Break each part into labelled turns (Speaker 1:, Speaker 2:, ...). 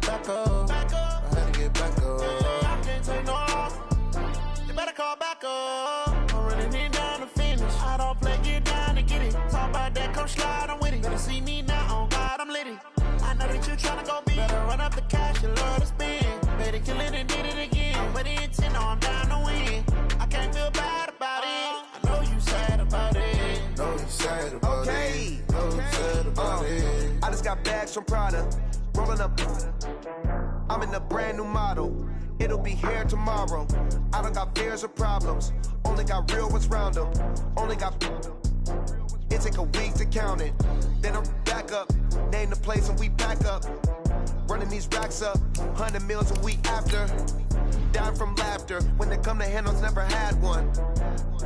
Speaker 1: back up. I had to get back up. I can't take no off. You better call back up. I'm running it down to finish. I don't play, get down to get it. Talk about that, come slide, I'm with it. Better see me now, on God, I'm litty. I know that you tryna go big. Better run up the cash, you love to spend. Better kill it and did it again. With the intent, no, I'm down to win. I can't feel bad about it. I know you sad about it. Know you sad about it. Know you sad about it.
Speaker 2: I just got bags from Prada. Rolling up. I'm in a brand new model. It'll be here tomorrow. I don't got fears or problems. Only got real ones round them. Only got. It take a week to count it. Then I'm back up. Name the place and we pack up. Running these racks up. 100 meals a week after. Dying from laughter. When they come to handles, never had one.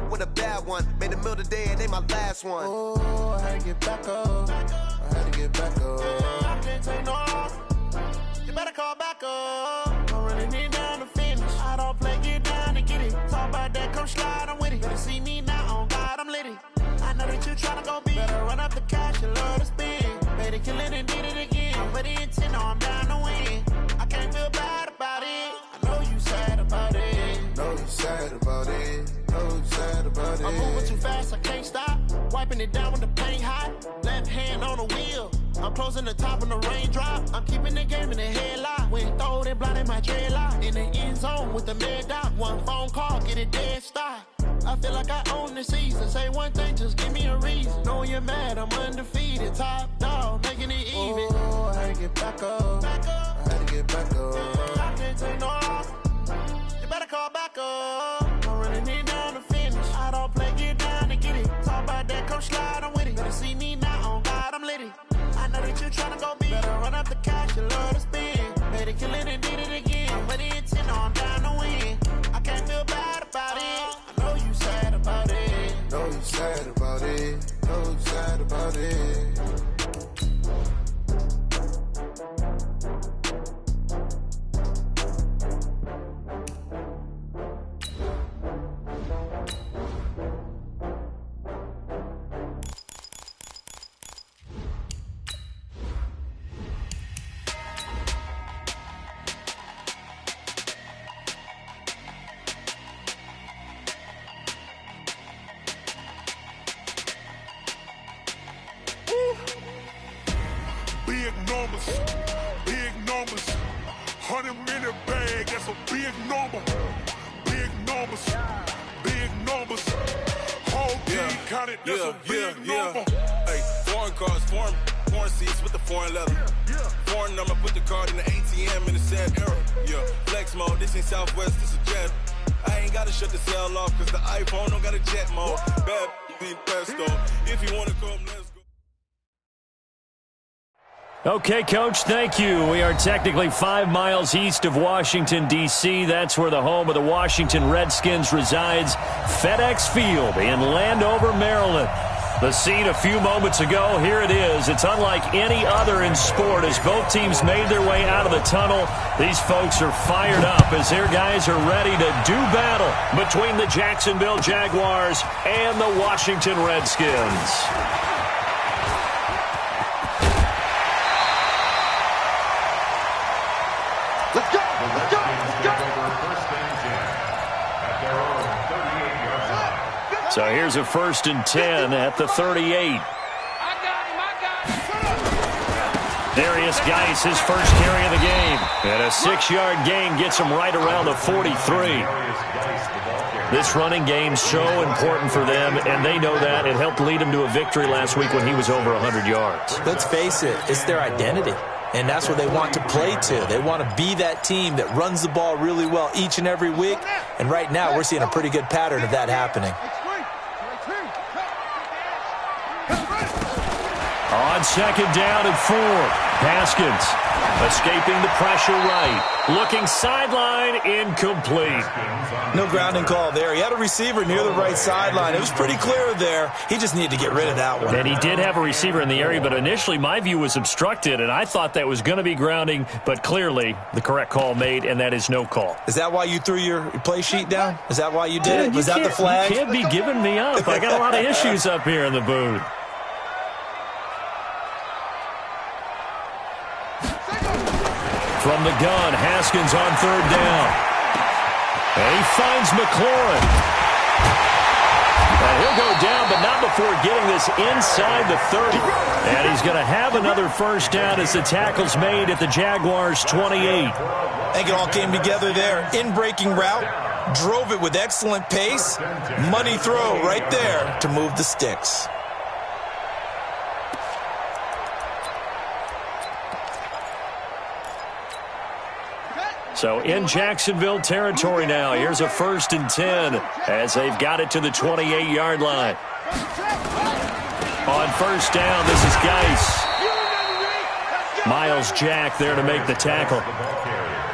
Speaker 2: With a bad one. Made a meal today and they my last one.
Speaker 1: Oh, I had to get back up. I had to get back up. I can't take no off. You better call back up. I'm running it down to finish. I don't play, get down to get it. Talk about that, come slide, I'm with it. Better see me now, on God, I'm litty. I know that you tryna go big. Better run up the cash, you love to spend. Better kill it and did it again. With the intent, no, I'm down to win. I can't feel bad about it. I know you sad about it. Know you sad about it. Know you sad about it. I'm moving too fast, I can't stop. Wiping it down with the paint hot. Left hand on the wheel. I'm closing the top when the raindrop. I'm keeping the game in the headlock. When throw it blind in my dreadlock. In the end zone with the mid dot. One phone call, get it dead stop. I feel like I own the season. Say one thing, just give me a reason. Knowing you're mad, I'm undefeated. Top dog, making it even. Oh, I had to get back up. I had to get back up. I can't take no off. You better call back up. I'm running it down to finish. I don't play, get down to get it. Talk about that, come slide, I'm with it. Better see me now, on God, I'm litty. I know that you tryna go big. Better run up the cash, you love to spend. Better kill it and did it again. With the intent, no, I'm down to win. I can't feel bad about it. I know you sad about it. Know you sad about it. Know you sad about it.
Speaker 3: Big numbers, 100-minute bag, that's a big number. Big numbers, whole team counted, that's a big number.
Speaker 4: Hey, foreign cars, foreign seats with the foreign leather. Foreign number, put the card in the ATM in the sad era. Yeah, flex mode, this ain't Southwest, this a jet. I ain't gotta shut the cell off, cause the iPhone don't got a jet mode. Bad pesto, if you wanna come, let's go.
Speaker 5: Okay, Coach, thank you. We are technically 5 miles east of Washington, D.C. That's where the home of the Washington Redskins resides, FedEx Field in Landover, Maryland. The scene a few moments ago, here it is. It's unlike any other in sport as both teams made their way out of the tunnel. These folks are fired up as their guys are ready to do battle between the Jacksonville Jaguars and the Washington Redskins.
Speaker 6: Let's go! Let's go! Let's go!
Speaker 5: So here's a 1st and 10 at the 38. Darius Geis, his first carry of the game. And a 6-yard gain gets him right around the 43. This running game so important for them, and they know that. It helped lead them to a victory last week when he was over 100 yards.
Speaker 7: Let's face it, it's their identity. And that's what they want to play to. They want to be that team that runs the ball really well each and every week. And right now, we're seeing a pretty good pattern of that happening.
Speaker 5: On 2nd down and 4, Haskins escaping the pressure right. Looking sideline, incomplete.
Speaker 7: No grounding call there. He had a receiver near the right sideline. It was pretty clear there. He just needed to get rid of that one.
Speaker 5: And he did have a receiver in the area, but initially my view was obstructed, and I thought that was going to be grounding, but clearly the correct call made, and that is no call.
Speaker 7: Is that why you threw your play sheet down? Is that why you did it? Was that the flag?
Speaker 5: You can't be giving me up. I got a lot of issues up here in the booth. From the gun, Haskins on third down. And he finds McLaurin. And he'll go down, but not before getting this inside the 30. And he's going to have another first down as the tackle's made at the Jaguars' 28.
Speaker 7: I think it all came together there. In-breaking route, drove it with excellent pace. Money throw right there to move the sticks.
Speaker 5: So in Jacksonville territory now. Here's a 1st and 10 as they've got it to the 28-yard line. On first down, this is Geis. Miles Jack there to make the tackle.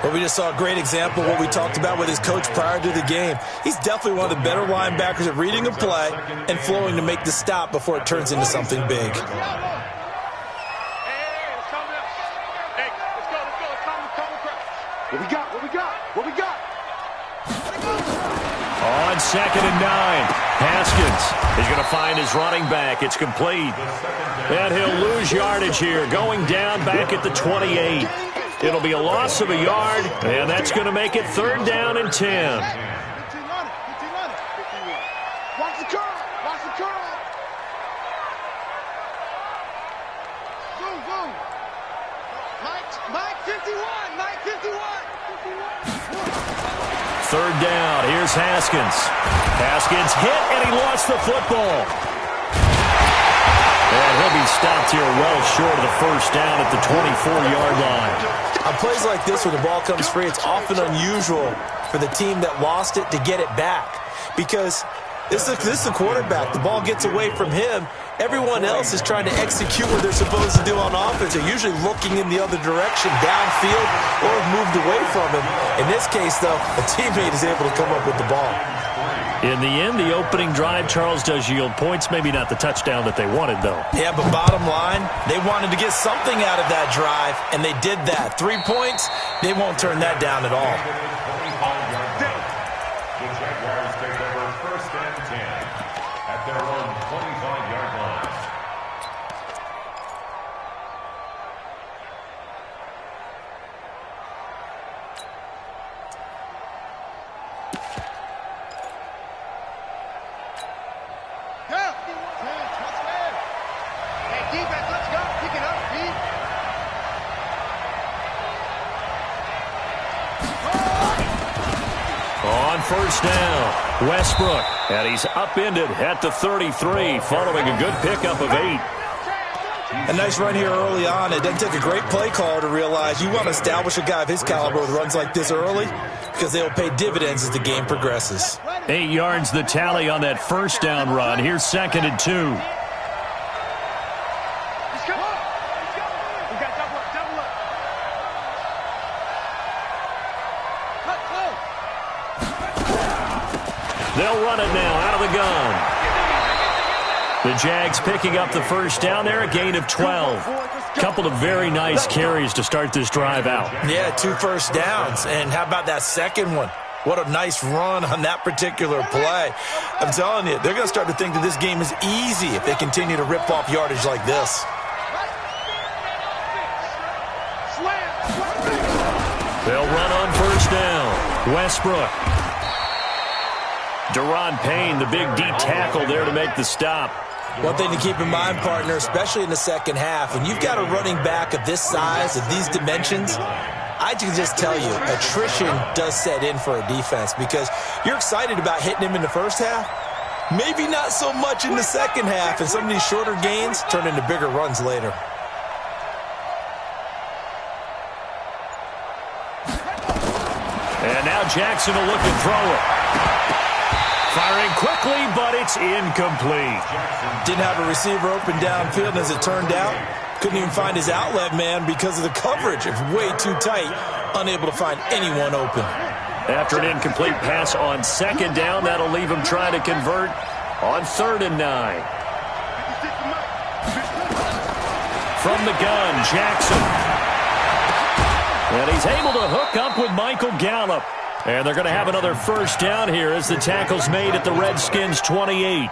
Speaker 7: Well, we just saw a great example of what we talked about with his coach prior to the game. He's definitely one of the better linebackers at reading a play and flowing to make the stop before it turns into something big.
Speaker 6: What we got? What we got? What we got?
Speaker 5: On 2nd and 9, Haskins is going to find his running back. It's complete. And he'll lose yardage here, going down back at the 28. It'll be a loss of a yard, and that's going to make it 3rd down and 10.
Speaker 6: Watch the curl! Watch the curl! Boom, boom! Mike 51! Mike 51!
Speaker 5: 3rd down. Here's Haskins. Haskins hit, and he lost the football. And he'll be stopped here well short of the first down at the 24-yard line.
Speaker 7: On plays like this, when the ball comes free, it's often unusual for the team that lost it to get it back. Because this is the quarterback. The ball gets away from him. Everyone else is trying to execute what they're supposed to do on offense. They're usually looking in the other direction, downfield, or have moved away from him. In this case, though, a teammate is able to come up with the ball.
Speaker 5: In the end, the opening drive, Charles, does yield points. Maybe not the touchdown that they wanted, though.
Speaker 7: Yeah, but bottom line, they wanted to get something out of that drive, and they did that. 3 points, they won't turn that down at all.
Speaker 8: The Jaguars take over 1st and 10 at their own 25-yard line.
Speaker 5: On first down, Westbrook, and he's upended at the 33 following a good pickup of 8.
Speaker 7: A nice run here early on. It doesn't take a great play caller to realize you want to establish a guy of his caliber with runs like this early because they'll pay dividends as the game progresses.
Speaker 5: 8 yards the tally on that first down run. Here's 2nd and 2. They'll run it now out of the gun. The Jags picking up the first down there, a gain of 12. Couple of very nice carries to start this drive out.
Speaker 7: Yeah, 2 first downs. And how about that second one? What a nice run on that particular play. I'm telling you, they're going to start to think that this game is easy if they continue to rip off yardage like this.
Speaker 5: They'll run on first down. Westbrook. Deron Payne, the big D tackle there to make the stop.
Speaker 7: One thing to keep in mind, partner, especially in the second half, when you've got a running back of this size, of these dimensions, I can just tell you, attrition does set in for a defense because you're excited about hitting him in the first half. Maybe not so much in the second half, and some of these shorter gains turn into bigger runs later.
Speaker 5: And now Jackson will look and throw it. Firing quickly, but it's incomplete.
Speaker 7: Didn't have a receiver open downfield, and as it turned out, couldn't even find his outlet man because of the coverage. It was way too tight, unable to find anyone open.
Speaker 5: After an incomplete pass on 2nd down, that'll leave him trying to convert on 3rd and 9. From the gun, Jackson. And he's able to hook up with Michael Gallup. And they're going to have another first down here as the tackle's made at the Redskins' 28.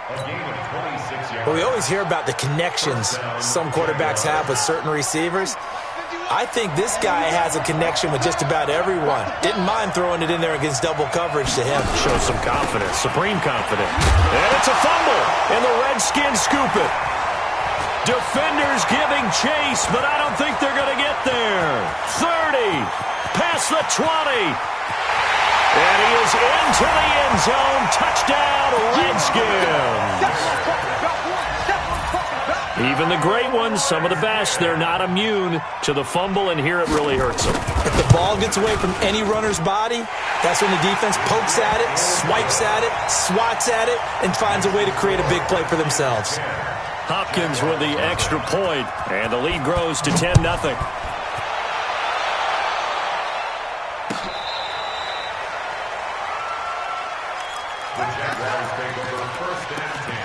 Speaker 7: Well, we always hear about the connections some quarterbacks have with certain receivers. I think this guy has a connection with just about everyone. Didn't mind throwing it in there against double coverage to him.
Speaker 5: Shows some confidence, supreme confidence. And it's a fumble, and the Redskins scoop it. Defenders giving chase, but I don't think they're going to get there. 30, past the 20. And he is into the end zone. Touchdown, Redskins. Even the great ones, some of the best, they're not immune to the fumble, and here it really hurts them.
Speaker 7: If the ball gets away from any runner's body, that's when the defense pokes at it, swipes at it, swats at it, and finds a way to create a big play for themselves.
Speaker 5: Hopkins with the extra point, and the lead grows to 10-0.
Speaker 8: The Jaguars take over first and 10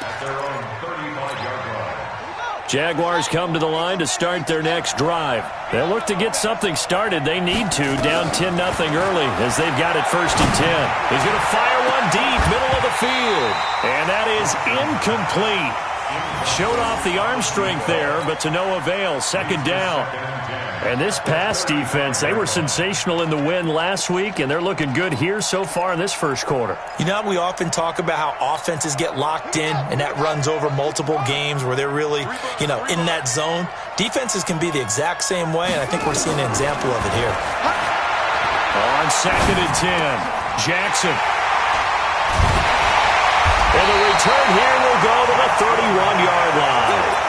Speaker 8: at their own 35-yard line.
Speaker 5: Jaguars come to the line to start their next drive. They'll look to get something started. They need to, down 10-0 early as they've got it 1st and 10. He's going to fire one deep, middle of the field. And that is incomplete. Showed off the arm strength there, but to no avail. 2nd down. And this pass defense, they were sensational in the win last week, and they're looking good here so far in this first quarter.
Speaker 7: You know, we often talk about how offenses get locked in, and that runs over multiple games where they're really, in that zone. Defenses can be the exact same way, and I think we're seeing an example of it here.
Speaker 5: On 2nd and 10, Jackson. And the return here will go to the 31-yard line.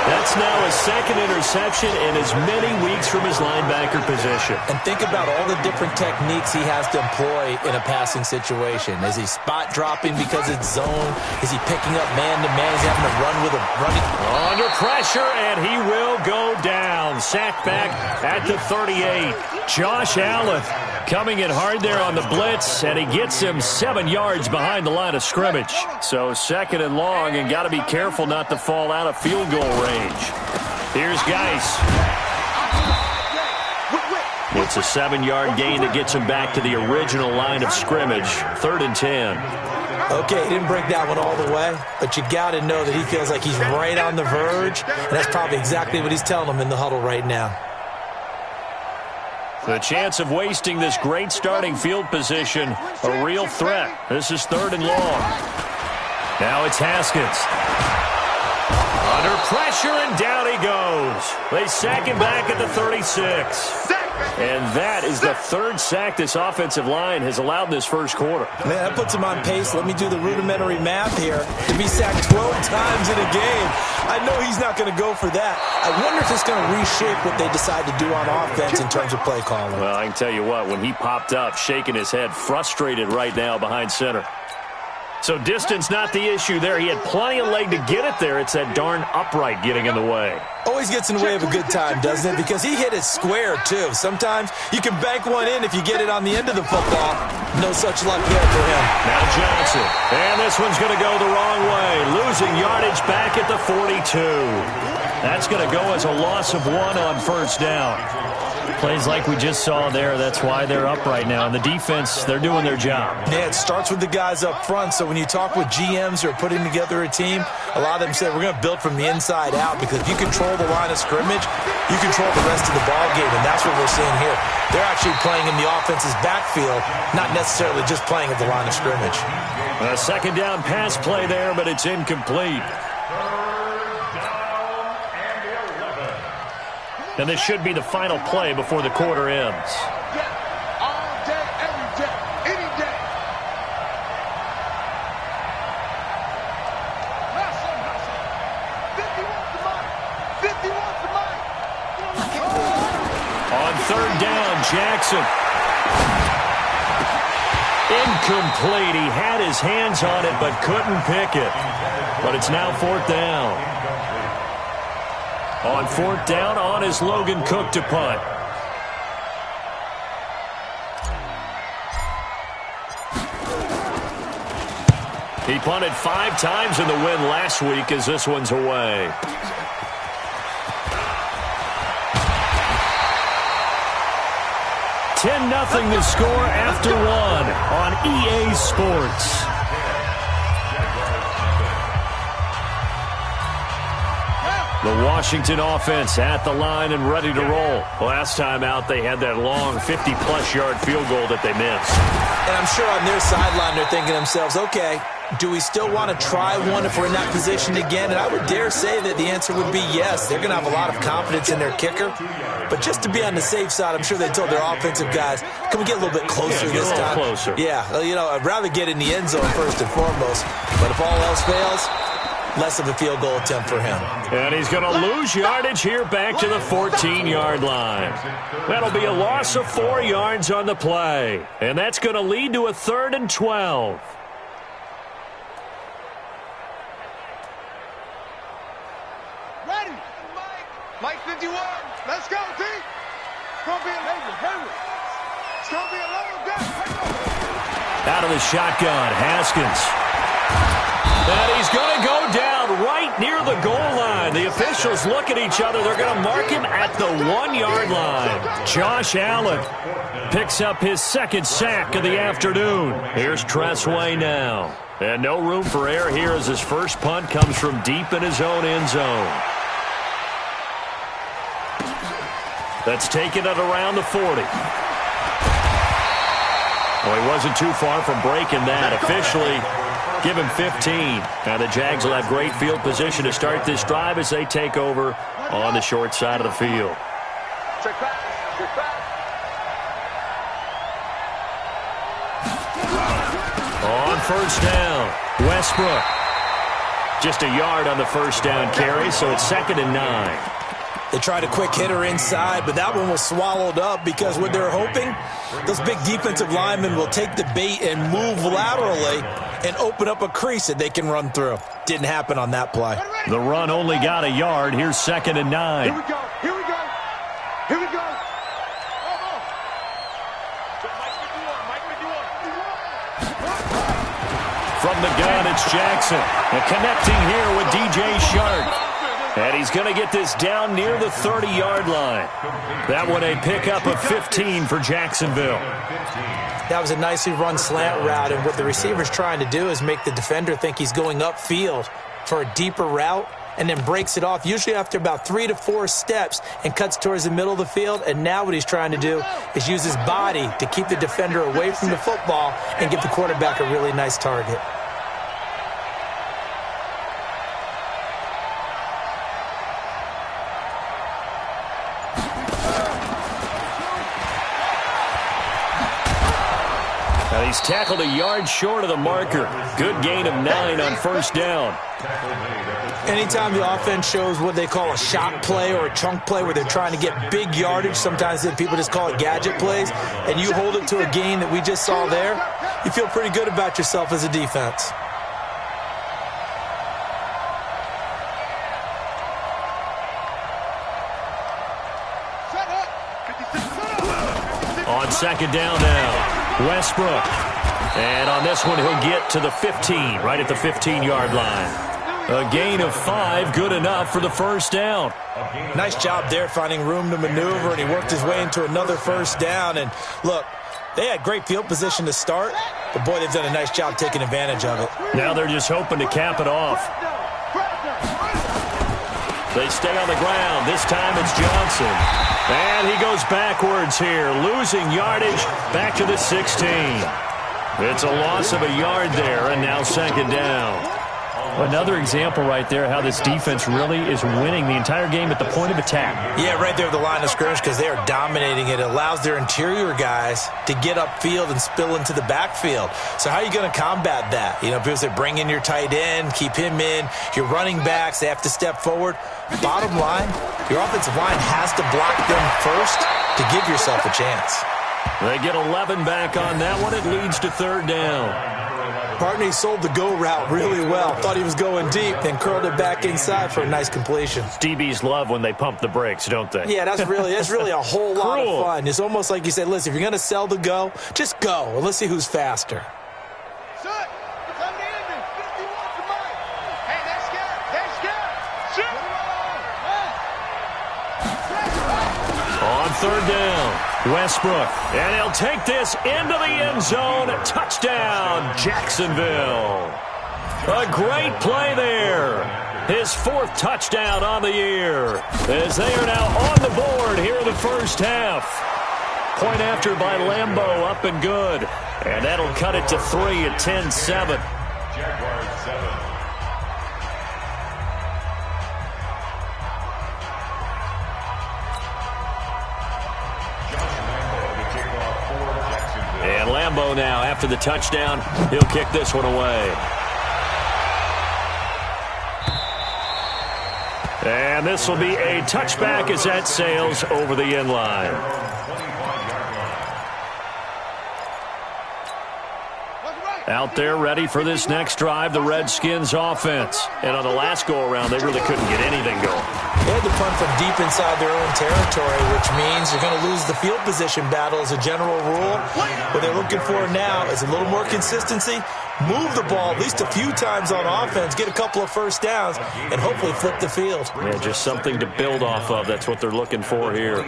Speaker 5: That's now his 2nd interception in as many weeks from his linebacker position.
Speaker 7: And think about all the different techniques he has to employ in a passing situation. Is he spot dropping because it's zone? Is he picking up man-to-man? Is he having to run with a running?
Speaker 5: Under pressure, and he will go down. Sacked back at the 38. Josh Allen coming in hard there on the blitz, and he gets him 7 yards behind the line of scrimmage. So 2nd and long, and got to be careful not to fall out of field goal range. Here's Geis. It's a 7-yard gain that gets him back to the original line of scrimmage. 3rd and 10.
Speaker 7: Okay, he didn't break that one all the way, but you got to know that he feels like he's right on the verge, and that's probably exactly what he's telling them in the huddle right now.
Speaker 5: The chance of wasting this great starting field position, a real threat. This is 3rd and long. Now it's Haskins. Under pressure, and down he goes. They sack him back at the 36. And that is the 3rd sack this offensive line has allowed in this first quarter.
Speaker 7: Man, that puts him on pace. Let me do the rudimentary math here. To be sacked 12 times in a game, I know he's not going to go for that. I wonder if it's going to reshape what they decide to do on offense in terms of play calling.
Speaker 5: Well, I can tell you what, when he popped up, shaking his head, frustrated right now behind center. So distance not the issue there. He had plenty of leg to get it there. It's that darn upright getting in the way.
Speaker 7: Always gets in the way of a good time, doesn't it? Because he hit it square, too. Sometimes you can bank one in if you get it on the end of the football. No such luck there for him.
Speaker 5: Now Johnson. And this one's going to go the wrong way. Losing yardage back at the 42. That's going to go as a loss of 1 on 1st down. Plays like we just saw there, that's why they're up right now. And the defense, they're doing their job.
Speaker 7: Yeah, it starts with the guys up front. So when you talk with GMs who are putting together a team, a lot of them say we're going to build from the inside out, because if you control the line of scrimmage, you control the rest of the ball game, and that's what we're seeing here. They're actually playing in the offense's backfield, not necessarily just playing at the line of scrimmage.
Speaker 5: A 2nd down pass play there, but it's incomplete. And this should be the final play before the quarter ends.
Speaker 6: All day, every day, any day. Hustle. 50 wants the money. 50 wants the money.
Speaker 5: On 3rd down, Jackson. Incomplete. He had his hands on it but couldn't pick it. But it's now 4th down. On 4th down, on is Logan Cook to punt. He punted 5 times in the win last week as this one's away. $10-0 the score after 1 on EA Sports. The Washington offense at the line and ready to roll. Last time out, they had that long 50-plus yard field goal that they missed.
Speaker 7: And I'm sure on their sideline they're thinking to themselves, okay, do we still want to try one if we're in that position again? And I would dare say that the answer would be yes. They're going to have a lot of confidence in their kicker. But just to be on the safe side, I'm sure they told their offensive guys, can we get a little bit closer this time?
Speaker 5: Closer.
Speaker 7: Yeah, I'd rather get in the end zone first and foremost. But if all else fails, less of a field goal attempt for him.
Speaker 5: And he's going to lose yardage here back to the 14-yard line. That'll be a loss of 4 yards on the play. And that's going to lead to a 3rd and 12.
Speaker 6: Ready? Mike 51. Let's go, D. It's going to be a Henry. It's going to be a long day.
Speaker 5: Out of the shotgun, Haskins. And he's going to go down right near the goal line. The officials look at each other. They're going to mark him at the 1-yard line. Josh Allen picks up his 2nd sack of the afternoon. Here's Tressway now. And no room for error here as his first punt comes from deep in his own end zone. That's taken at around the 40. Well, he wasn't too far from breaking that. Officially, give him 15. Now the Jags will have great field position to start this drive as they take over on the short side of the field.
Speaker 6: Check back. Check back.
Speaker 5: On first down, Westbrook. Just a yard on the first down carry, so it's 2nd and 9.
Speaker 7: They tried a quick hitter inside, but that one was swallowed up because what they're hoping, those big defensive linemen will take the bait and move laterally and open up a crease that they can run through. Didn't happen on that play.
Speaker 5: The run only got a yard. Here's 2nd and 9.
Speaker 6: Here we go. Here we go. Here we go.
Speaker 5: From the gun, it's Jackson. And connecting here with DJ Shark. And he's going to get this down near the 30-yard line. That one a pickup of 15 for Jacksonville.
Speaker 7: That was a nicely run slant route, and what the receiver's trying to do is make the defender think he's going upfield for a deeper route and then breaks it off, usually after about 3 to 4 steps, and cuts towards the middle of the field. And now what he's trying to do is use his body to keep the defender away from the football and give the quarterback a really nice target.
Speaker 5: He's tackled a yard short of the marker. Good gain of 9 on first down.
Speaker 7: Anytime the offense shows what they call a shot play or a chunk play where they're trying to get big yardage, sometimes people just call it gadget plays, and you hold it to a gain that we just saw there, you feel pretty good about yourself as a defense.
Speaker 5: On 2nd down now. Westbrook. And on this one, he'll get to the 15, right at the 15-yard line. A gain of 5, good enough for the first down.
Speaker 7: Nice job there finding room to maneuver, and he worked his way into another first down. And look, they had great field position to start, but boy, they've done a nice job taking advantage of it.
Speaker 5: Now they're just hoping to cap it off. They stay on the ground. This time it's Johnson. And he goes backwards here, losing yardage back to the 16. It's a loss of a yard there, and now 2nd down. Another example right there how this defense really is winning the entire game at the point of attack.
Speaker 7: Yeah, right there at the line of scrimmage because they are dominating it. It allows their interior guys to get upfield and spill into the backfield. So how are you going to combat that? Because they bring in your tight end, keep him in. Your running backs, they have to step forward. Bottom line, your offensive line has to block them first to give yourself a chance.
Speaker 5: They get 11 back on that one. It leads to 3rd down.
Speaker 7: Partney sold the go route really well. Thought he was going deep, then curled it back inside for a nice completion.
Speaker 5: DBs love when they pump the brakes, don't they?
Speaker 7: Yeah, that's really a whole lot of fun. It's almost like you say, listen, if you're going to sell the go, just go, and let's see who's faster.
Speaker 5: On 3rd down, Westbrook. And he'll take this into the end zone. Touchdown, Jacksonville. A great play there. his 4th touchdown on the year, as they are now on the board here in the first half. Point after by Lambeau, up and good. And that'll cut it to 3 at 10-7.
Speaker 8: Jaguars 7.
Speaker 5: And Lambeau now, after the touchdown, he'll kick this one away. And this will be a touchback as that sails over the end line. Out there ready for this next drive, the Redskins offense. And on the last go-around, they really couldn't get anything going.
Speaker 7: They had to punt from deep inside their own territory, which means you're going to lose the field position battle as a general rule. What they're looking for now is a little more consistency, move the ball at least a few times on offense, get a couple of first downs, and hopefully flip the field.
Speaker 5: Yeah, just something to build off of. That's what they're looking for here.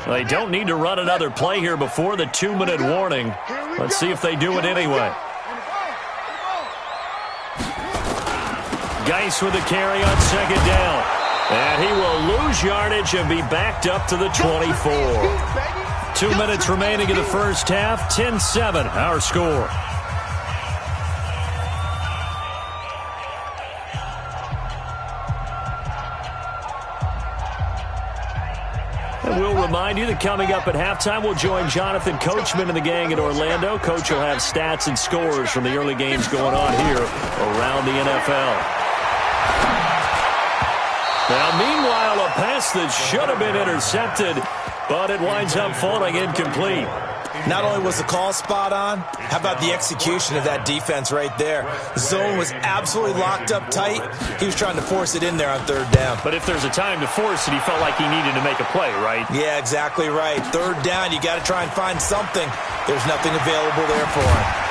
Speaker 5: They don't need to run another play here before the 2-minute warning. Let's see if they do it anyway. Geis with the carry on 2nd down. And he will lose yardage and be backed up to the 24. 2 minutes remaining in the first half. 10-7, our score. And we'll remind you that coming up at halftime, we'll join Jonathan Coachman and the gang in Orlando. Coach will have stats and scores from the early games going on here around the NFL. Now, meanwhile, a pass that should have been intercepted, but it winds up falling incomplete.
Speaker 7: Not only was the call spot on, how about the execution of that defense right there? The zone was absolutely locked up tight. He was trying to force it in there on 3rd down.
Speaker 5: But if there's a time to force it, he felt like he needed to make a play, right?
Speaker 7: Yeah, exactly right. 3rd down, you got to try and find something. There's nothing available there for him.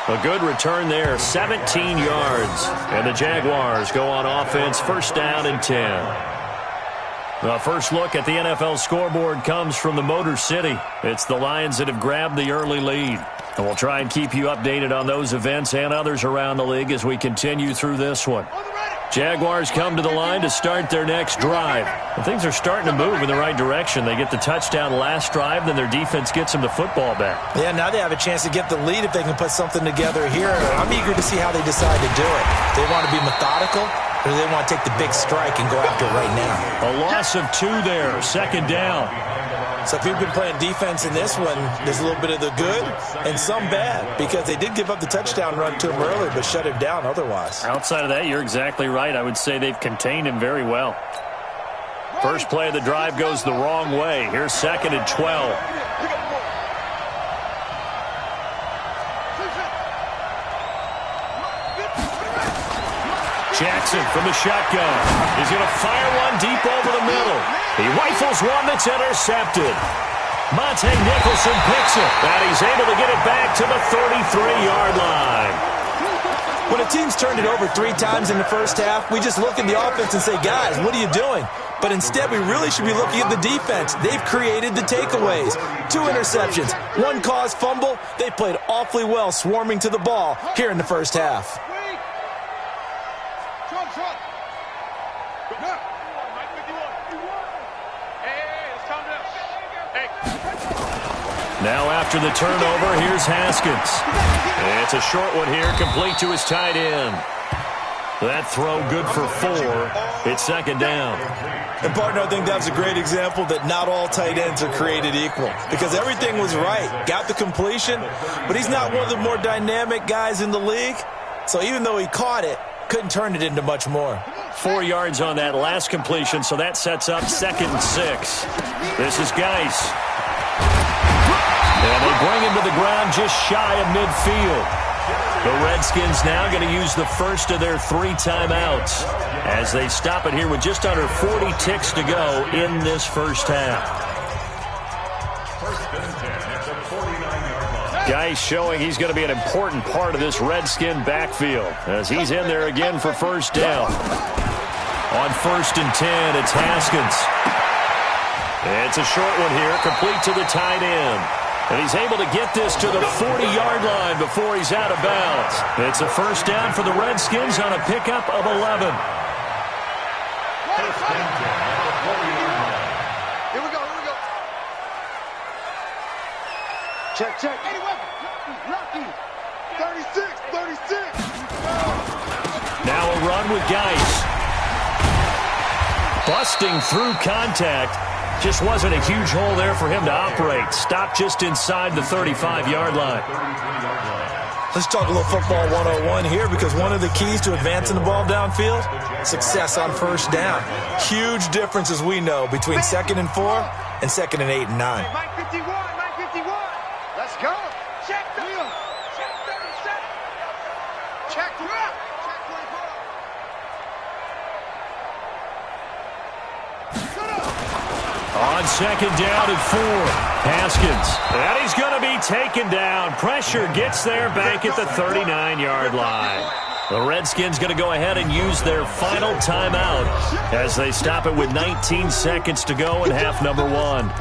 Speaker 5: A good return there, 17 yards. And the Jaguars go on offense, 1st down and 10. The first look at the NFL scoreboard comes from the Motor City. It's the Lions that have grabbed the early lead. And we'll try and keep you updated on those events and others around the league as we continue through this one. Jaguars come to the line to start their next drive. And things are starting to move in the right direction. They get the touchdown last drive, then their defense gets them the football back.
Speaker 7: Yeah, now they have a chance to get the lead if they can put something together here. I'm eager to see how they decide to do it. They want to be methodical, or do they want to take the big strike and go after it right now?
Speaker 5: A loss of 2 there, 2nd down.
Speaker 7: So if you've been playing defense in this one, there's a little bit of the good and some bad, because they did give up the touchdown run to him early but shut him down otherwise.
Speaker 5: Outside of that, you're exactly right. I would say they've contained him very well. First play of the drive goes the wrong way. Here's 2nd and 12. Jackson from the shotgun. He's going to fire one deep over the middle. He rifles one that's intercepted. Monte Nicholson picks it, and he's able to get it back to the 33-yard line.
Speaker 7: When a team's turned it over 3 times in the first half, we just look at the offense and say, guys, what are you doing? But instead, we really should be looking at the defense. They've created the takeaways. 2 interceptions, 1 caused fumble. They played awfully well swarming to the ball here in the first half.
Speaker 5: Now after the turnover, here's Haskins. It's a short one here, complete to his tight end. That throw good for 4. It's 2nd down.
Speaker 7: And, partner, I think that's a great example that not all tight ends are created equal, because everything was right. Got the completion, but he's not one of the more dynamic guys in the league. So even though he caught it, couldn't turn it into much more.
Speaker 5: 4 yards on that last completion, so that sets up 2nd and 6. This is Geis. And they bring him to the ground just shy of midfield. The Redskins now going to use the first of their 3 timeouts as they stop it here with just under 40 ticks to go in this first half. Geis showing he's going to be an important part of this Redskin backfield as he's in there again for 1st down. On 1st and 10, it's Haskins. It's a short one here, complete to the tight end. And he's able to get this to the 40-yard line before he's out of bounds. It's a first down for the Redskins on a pickup of 11.
Speaker 8: First and 10 at the 40-yard line.
Speaker 6: Here we go. Check. Anyway, lucky. 36.
Speaker 5: Now a run with Geis. Busting through contact. Just wasn't a huge hole there for him to operate. Stopped just inside the 35-yard line.
Speaker 7: Let's talk a little football 101 here, because one of the keys to advancing the ball downfield, success on first down. Huge difference, as we know, between 2nd and 4 and 2nd and 8 and 9.
Speaker 6: Mike 51. Let's go. Check the wheel. Check 37. Check 12. Check 24.
Speaker 5: On second down at 4, Haskins. And he's going to be taken down. Pressure gets there back at the 39-yard line. The Redskins going to go ahead and use their final timeout as they stop it with 19 seconds to go in half number 1.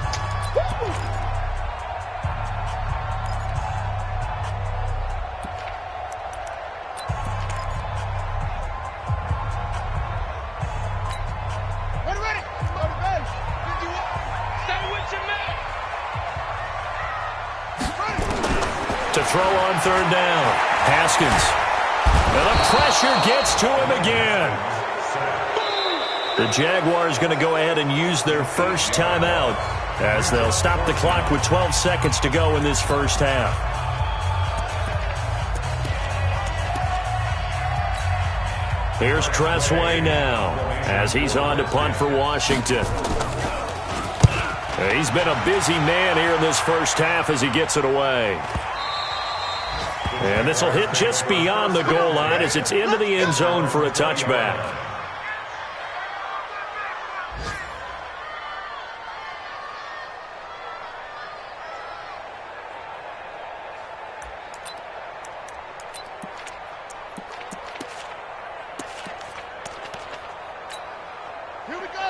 Speaker 5: To throw on third down. Haskins. And the pressure gets to him again. The Jaguars going to go ahead and use their first timeout as they'll stop the clock with 12 seconds to go in this first half. Here's Tressway now as he's on to punt for Washington. He's been a busy man here in this first half as he gets it away. And this will hit just beyond the goal line as it's into the end zone for a touchback.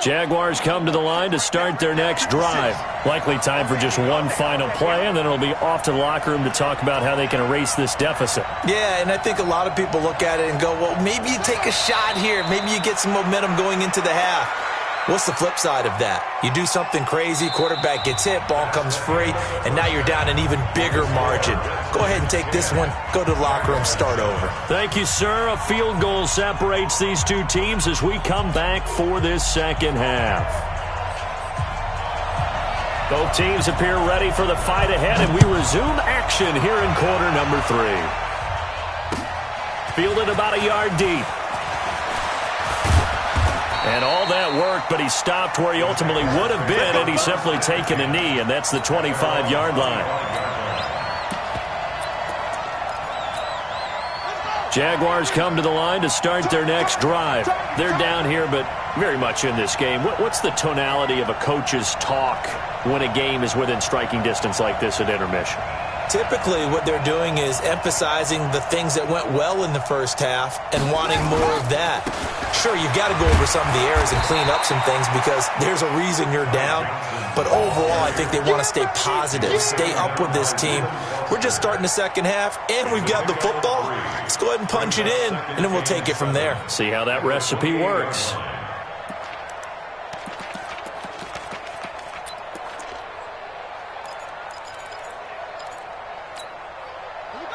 Speaker 5: Jaguars come to the line to start their next drive. Likely time for just one final play, and then it'll be off to the locker room to talk about how they can erase this deficit.
Speaker 7: Yeah, and I think a lot of people look at it and go, well, maybe you take a shot here. Maybe you get some momentum going into the half. What's the flip side of that? You do something crazy, quarterback gets hit, ball comes free, and now you're down an even bigger margin. Go ahead and take this one, go to the locker room, start over.
Speaker 5: Thank you, sir. A field goal separates these two teams as we come back for this second half. Both teams appear ready for the fight ahead, and we resume action here in quarter number 3. Fielded about a yard deep. And all that worked, but he stopped where he ultimately would have been, and he's simply taken a knee, and that's the 25-yard line. Jaguars come to the line to start their next drive. They're down here, but very much in this game. What's the tonality of a coach's talk when a game is within striking distance like this at intermission?
Speaker 7: Typically, what they're doing is emphasizing the things that went well in the first half and wanting more of that. Sure, you've got to go over some of the errors and clean up some things because there's a reason you're down. But overall, I think they want to stay positive, stay up with this team. We're just starting the second half, and we've got the football. Let's go ahead and punch it in, and then we'll take it from there.
Speaker 5: See how that recipe works.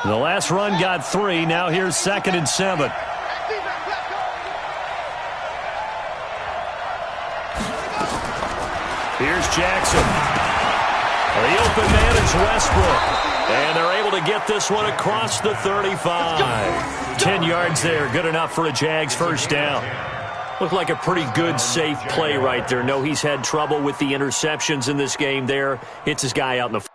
Speaker 5: The last run got 3. Now here's 2nd and 7. Here's Jackson. The open man is Westbrook. And they're able to get this one across the 35. 10 yards there. Good enough for a Jags first down. Looked like a pretty good, safe play right there. No, he's had trouble with the interceptions in this game there. Hits his guy out in the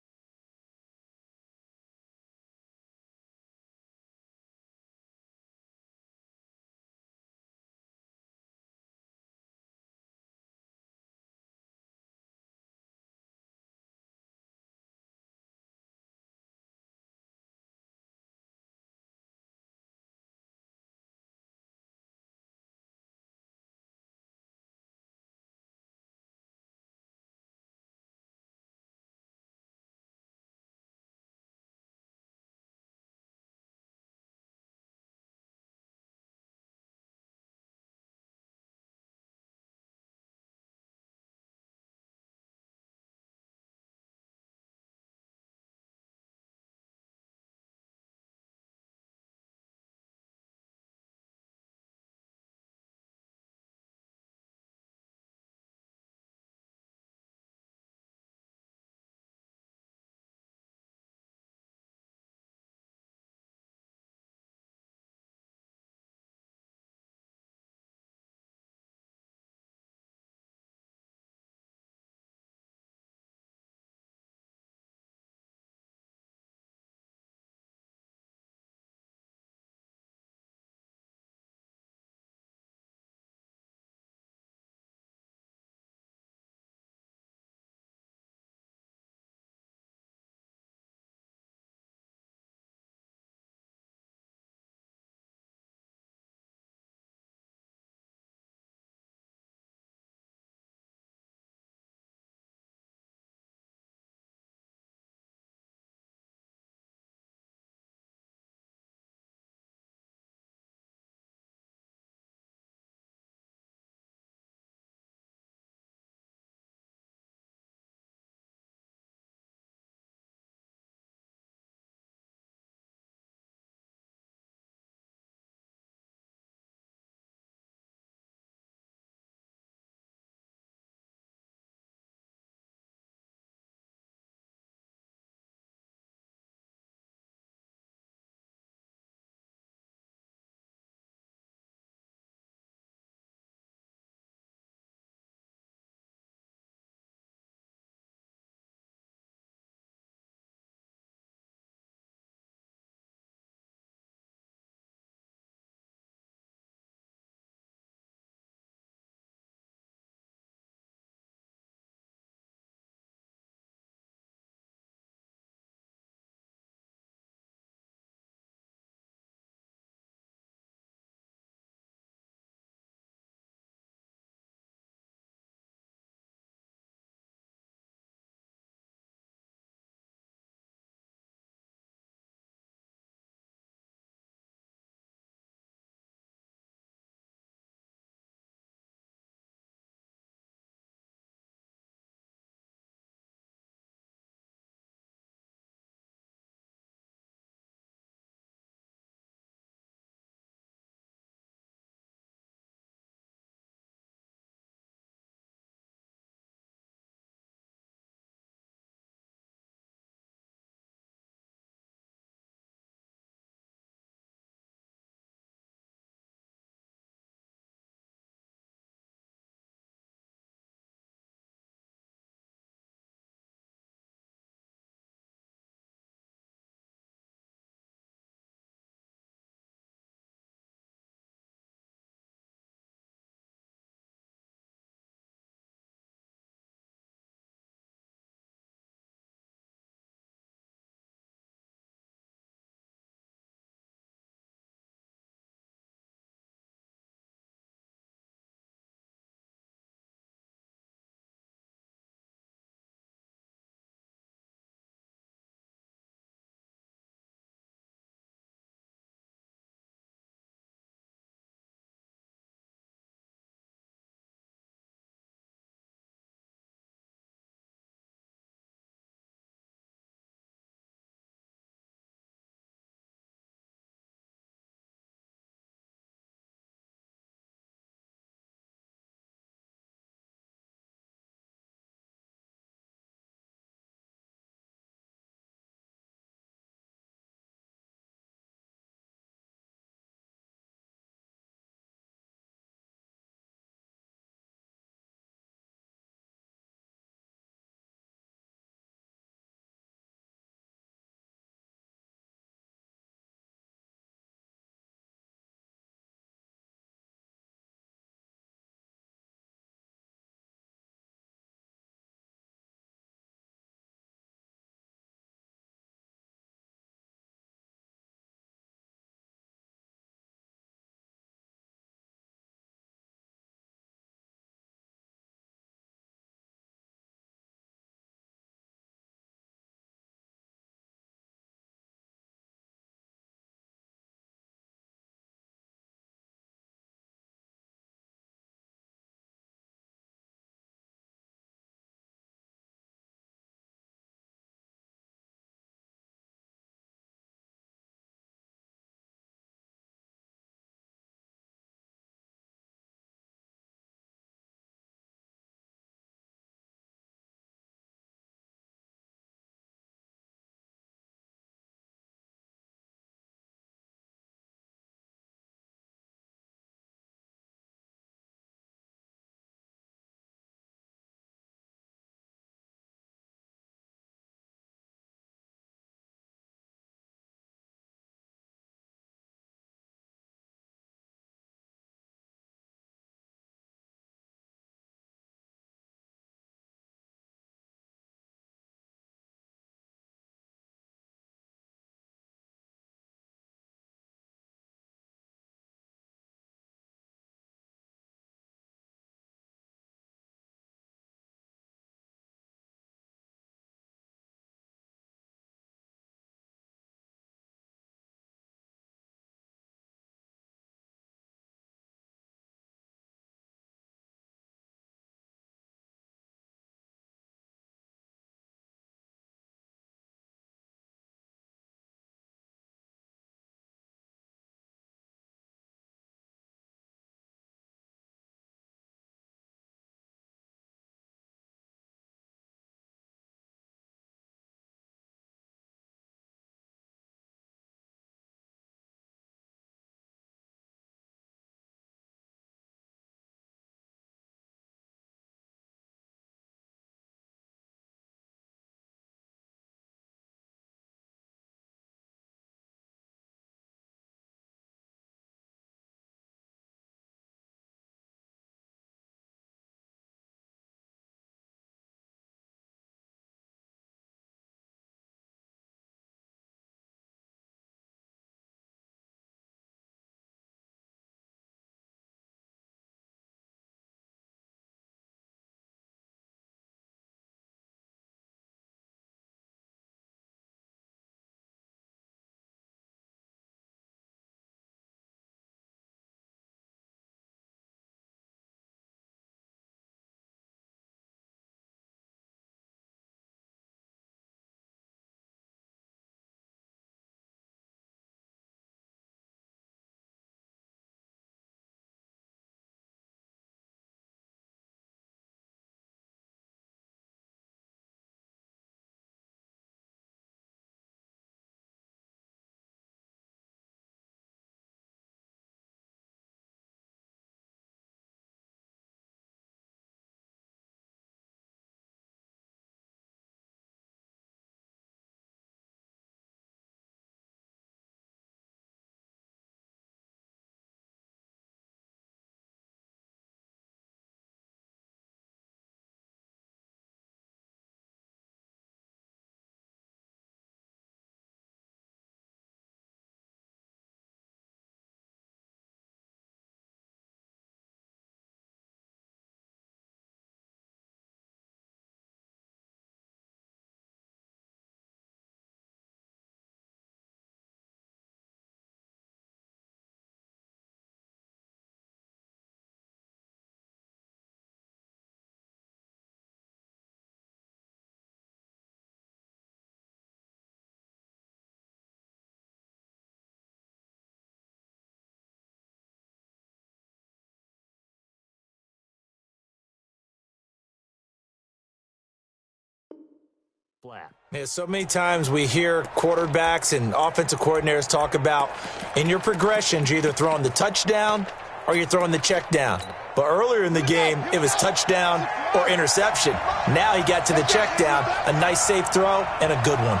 Speaker 5: Flat.
Speaker 7: Yeah, so many times we hear quarterbacks and offensive coordinators talk about in your progressions, you're either throwing the touchdown or you're throwing the check down. But earlier in the game, it was touchdown or interception. Now he got to the check down, a nice safe throw and a good one.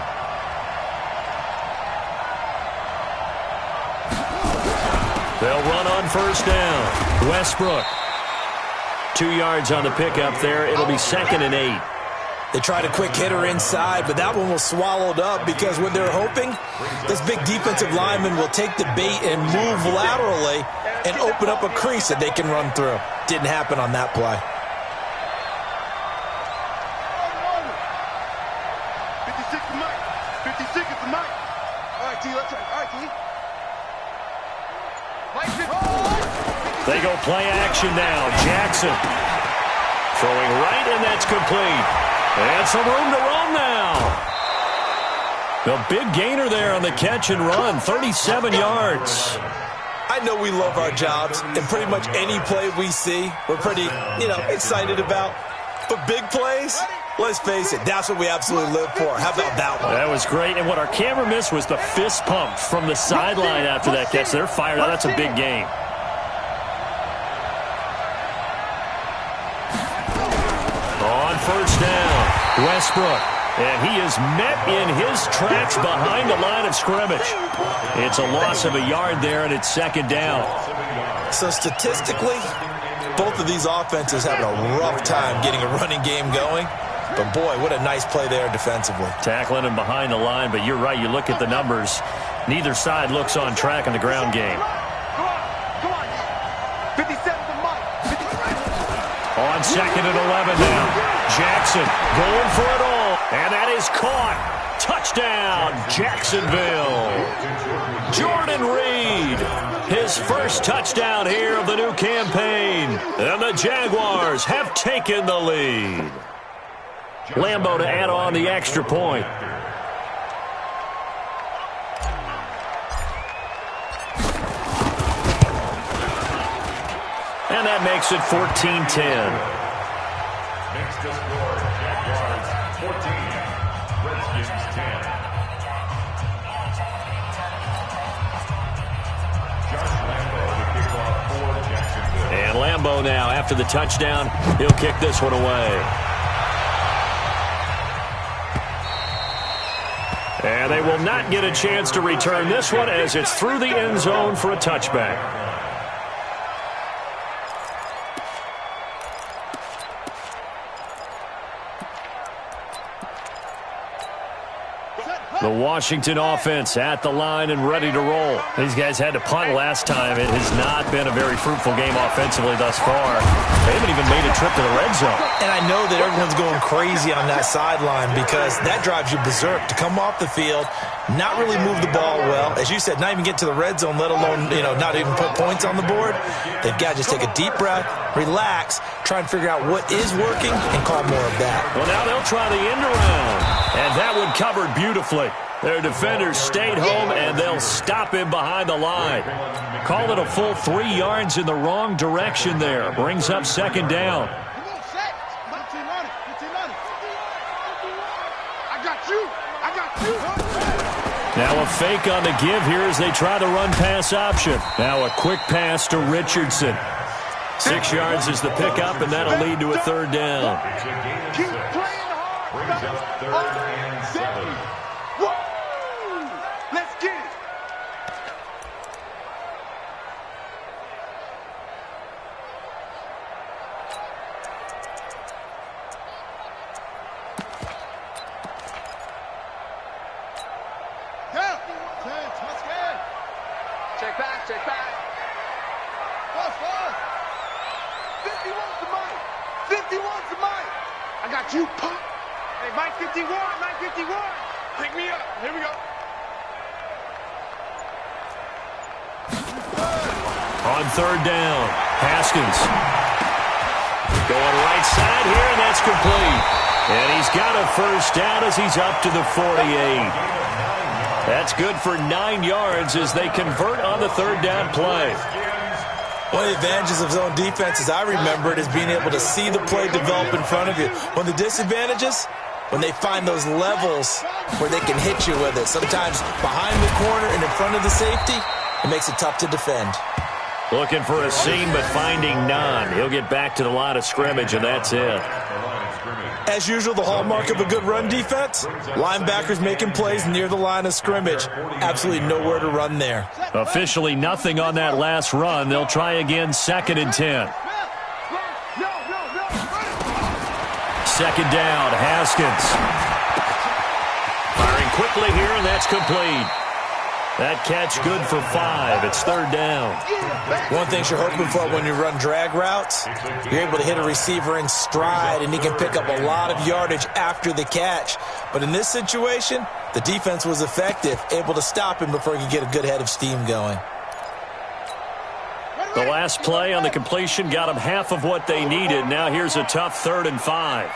Speaker 5: They'll run on first down. Westbrook. 2 yards on the pickup there. It'll be 2nd and 8.
Speaker 7: They tried a quick hitter inside, but that one was swallowed up because what they're hoping, this big defensive lineman will take the bait and move laterally and open up a crease that they can run through. Didn't happen on that play.
Speaker 6: 56 is Mike. 56 is the Mike. All right, T, let's try. All right, T. Mike,
Speaker 5: They go play action now. Jackson throwing right, and that's complete. And some room to run now. The big gainer there on the catch and run, 37 yards.
Speaker 7: I know we love our jobs, and pretty much any play we see, we're pretty, excited about. But big plays, let's face it, that's what we absolutely live for. How about that one?
Speaker 5: That was great, and what our camera missed was the fist pump from the sideline after that catch. They're fired out. That's a big game. On first down, Westbrook. And he is met in his tracks behind the line of scrimmage. It's a loss of a yard there, and it's 2nd down.
Speaker 7: So statistically, both of these offenses having a rough time getting a running game going. But, boy, what a nice play there defensively.
Speaker 5: Tackling him behind the line, but you're right. You look at the numbers. Neither side looks on track in the ground game.
Speaker 6: Come on. 57 to Mike.
Speaker 5: On 2nd and 11 now. Jackson going for it all. And that is caught. Touchdown, Jacksonville. Jordan Reed, his first touchdown here of the new campaign. And the Jaguars have taken the lead. Lambeau to add on the extra point. And that makes it 14-10.
Speaker 8: Next to score, Jaguars 14, Redskins 10. Josh Lambeau to kick off for Jacksonville.
Speaker 5: And Lambeau now, after the touchdown, he'll kick this one away. And they will not get a chance to return this one as it's through the end zone for a touchback. The Washington offense at the line and ready to roll. These guys had to punt last time. It has not been a very fruitful game offensively thus far. They haven't even made a trip to the red zone.
Speaker 7: And I know that everyone's going crazy on that sideline because that drives you berserk to come off the field, not really move the ball well. As you said, not even get to the red zone, let alone, not even put points on the board. They've got to just take a deep breath, relax, try and figure out what is working and call more of that.
Speaker 5: Well, now they'll try the end around. And that one covered beautifully. Their defenders stayed home, and they'll stop him behind the line. Call it a full 3 yards in the wrong direction there. Brings up 2nd down. Now a fake on the give here as they try the run-pass option. Now a quick pass to Richardson. 6 yards is the pickup, and that'll lead to a 3rd down.
Speaker 6: Keep playing hard.
Speaker 8: Brings up 3rd and 7.
Speaker 6: Let's get it. Check back. Fast. 51's the Mike. 51's the Mike. I got you, Pop. Hey, Mike 51. Pick me up. Here we go.
Speaker 5: On 3rd down, Haskins going right side here, and that's complete. And he's got a 1st down as he's up to the 48. That's good for 9 yards as they convert on the 3rd down play.
Speaker 7: One of the advantages of zone defense, as I remember it, is being able to see the play develop in front of you. One of the disadvantages, when they find those levels where they can hit you with it. Sometimes behind the corner and in front of the safety, it makes it tough to defend.
Speaker 5: Looking for a seam, but finding none. He'll get back to the line of scrimmage, and that's it.
Speaker 7: As usual, the hallmark of a good run defense, linebackers making plays near the line of scrimmage. Absolutely nowhere to run there.
Speaker 5: Officially nothing on that last run. They'll try again, 2nd and 10. Second down, Haskins. Firing quickly here, and that's complete. That catch good for 5. It's 3rd down.
Speaker 7: One thing you're hoping for when you run drag routes, you're able to hit a receiver in stride, and he can pick up a lot of yardage after the catch. But in this situation, the defense was effective, able to stop him before he could get a good head of steam going.
Speaker 5: The last play on the completion got them half of what they needed. Now here's a tough 3rd and 5.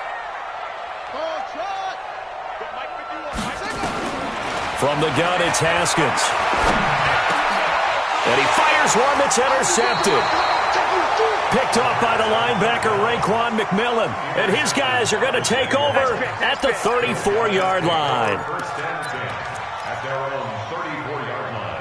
Speaker 5: From the gun, it's Haskins. And he fires one that's intercepted. Picked off by the linebacker, Raekwon McMillan. And his guys are going to take over at the 34-yard line.
Speaker 8: First and 10 at their own 34-yard line.